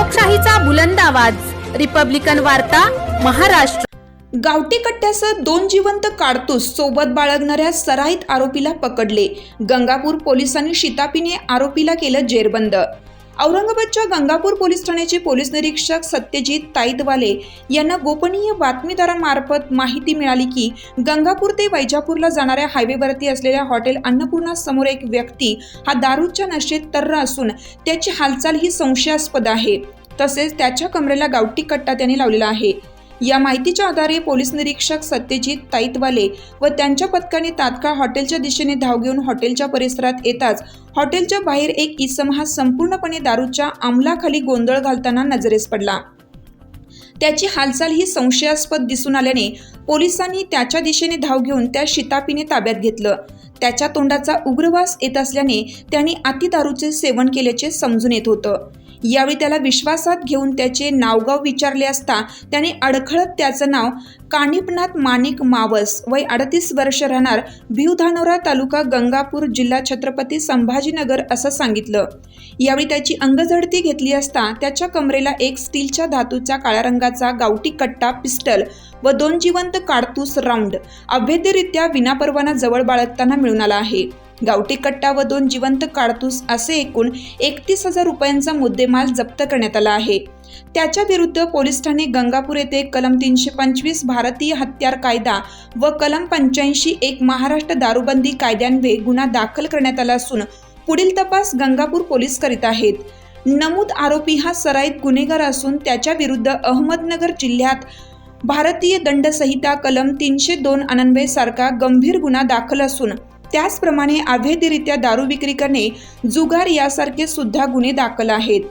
लोकशाहीचा बुलंद आवाज, रिपब्लिकन वार्ता, महाराष्ट्र। गावठी कट्ट्यासह 2 जिवंत कारतूस सोबत बाळगणाऱ्या सराईत आरोपीला पकडले। गंगापूर पोलिसांनी शिताफीने आरोपीला केलं जेरबंद। औरंगाबादच्या गंगापूर पोलीस ठाण्याचे पोलीस निरीक्षक सत्यजित ताईतवाले यांना गोपनीय बातमीदारांमार्फत माहिती मिळाली की गंगापूर ते वैजापूरला जाणाऱ्या हायवेवरती असलेल्या हॉटेल अन्नपूर्णा समोर एक व्यक्ती हा दारूच्या नशेत तर्र असून त्याची हालचाल ही संशयास्पद आहे। तसेच त्याच्या कमरेला गावठी कट्टा त्याने लावलेला आहे। या माहितीच्या आधारे पोलीस निरीक्षक सत्यजित ताईतवाले व त्यांच्या पथकाने तात्काळ हॉटेलच्या दिशेने धाव घेऊन हॉटेलच्या परिसरात येताच हॉटेलच्या बाहेर एक इसम हा संपूर्णपणे दारूच्या अंमलाखाली गोंधळ घालताना नजरेस पडला। त्याची हालचाल ही संशयास्पद दिसून आल्याने पोलिसांनी त्याच्या दिशेने धाव घेऊन त्या शिताफीने ताब्यात घेतलं। त्याच्या तोंडाचा उग्रवास येत असल्याने त्यांनी अतिदारूचे सेवन केल्याचे समजून येत होतं। यावेळी त्याला विश्वासात घेऊन त्याचे नावगाव विचारले असता त्याने अडखळत त्याचं नाव कानिपनाथ माणिक मावस, वय 38 वर्ष, राहणार भिवधानोरा, तालुका गंगापूर, जिल्हा छत्रपती संभाजीनगर असं सांगितलं। यावेळी त्याची अंगझडती घेतली असता त्याच्या कमरेला एक स्टीलच्या धातूचा काळ्या रंगाचा गावठी कट्टा, पिस्टल व 2 जिवंत कारतूस राऊंड अवैधरित्या विनापरवाना जवळ बाळगताना मिळून आला आहे। गावठी कट्टा व 2 जिवंत कारतूस असे एकूण 31,000 रुपयांचा मुद्देमाल जप्त करण्यात आला आहे। त्याच्या विरुद्ध पोलीस ठाणे गंगापूर येथे कलम 325 भारतीय हत्यार कायदा व कलम 85(1) महाराष्ट्र दारूबंदी कायद्यान्वये गुन्हा दाखल करण्यात आला असून पुढील तपास गंगापूर पोलीस करीत आहेत। नमूद आरोपी हा सराईत गुन्हेगार असून त्याच्या विरुद्ध अहमदनगर जिल्ह्यात भारतीय दंड संहिता कलम 302 अन्वये सारखा गंभीर गुन्हा दाखल असून त्याचप्रमाणे अवैधरित्या दारू विक्री करणे, जुगार यासारखे सुद्धा गुन्हे दाखल आहेत।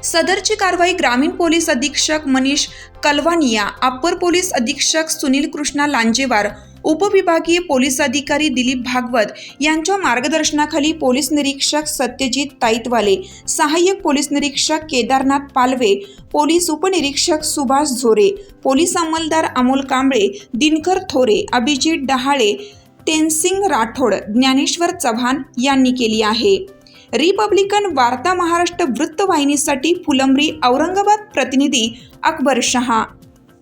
सदरची कारवाई ग्रामीण पोलीस अधीक्षक मनीष कलवानिया, अप्पर पोलीस अधीक्षक सुनील कृष्णा लांजेवार, उपविभागीय पोलीस अधिकारी दिलीप भागवत यांच्या मार्गदर्शनाखाली पोलीस निरीक्षक सत्यजित ताईतवाले, सहाय्यक पोलीस निरीक्षक केदारनाथ पालवे, पोलीस उपनिरीक्षक सुभाष झोरे, पोलीस अंमलदार अमोल कांबळे, दिनकर थोरे, अभिजित डहाळे, तेनसिंग राठोड, ज्ञानेश्वर चव्हाण यांनी केली आहे। रिपब्लिकन वार्ता महाराष्ट्र वृत्तवाहिनीसाठी फुलंब्री, औरंगाबाद प्रतिनिधी अकबर शहा।